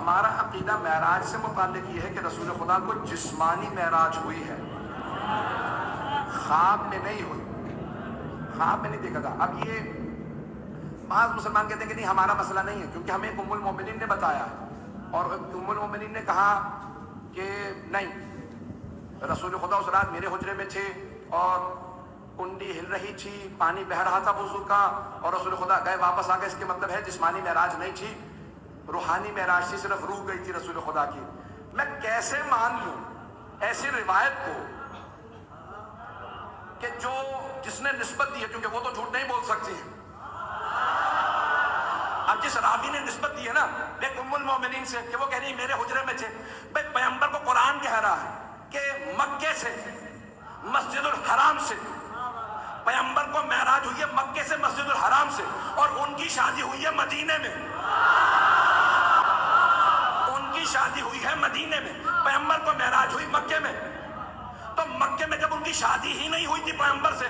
ہمارا عقیدہ معراج سے متعلق یہ ہے کہ رسول خدا کو جسمانی معراج ہوئی ہے، خواب میں نہیں ہوئی، خواب میں نہیں دیکھا تھا۔ اب یہ بعض مسلمان کہتے ہیں کہ نہیں ہمارا مسئلہ نہیں ہے، کیونکہ ہمیں ام المومنین نے بتایا اور ام المومنین نے کہا کہ نہیں، رسول خدا اس رات میرے حجرے میں تھے اور کنڈی ہل رہی تھی، پانی بہہ رہا تھا وضو کا، اور رسول خدا گئے واپس آ گئے۔ اس کے مطلب ہے جسمانی معراج نہیں تھی، روحانی معراج تھی، صرف روح گئی تھی رسول خدا کی۔ میں کیسے مان لوں ایسی روایت کو کہ جس نے نسبت دی ہے، کیونکہ وہ تو جھوٹ نہیں بول سکتی ہے۔ اب جس راوی نے نسبت دی ہے نا ایک ام المومنین سے کہ وہ کہہ رہی ہے میرے حجرے میں تھے، بھائی پیغمبر کو قرآن کہہ رہا ہے کہ مکے سے مسجد الحرام سے پیغمبر کو معراج ہوئی ہے، مکے سے مسجد الحرام سے، اور ان کی شادی ہوئی ہے مدینے میں، ان کی شادی ہوئی ہے مدینے میں، پیغمبر کو معراج ہوئی مکے میں۔ تو مکے میں جب ان کی شادی ہی نہیں ہوئی تھی پیغمبر سے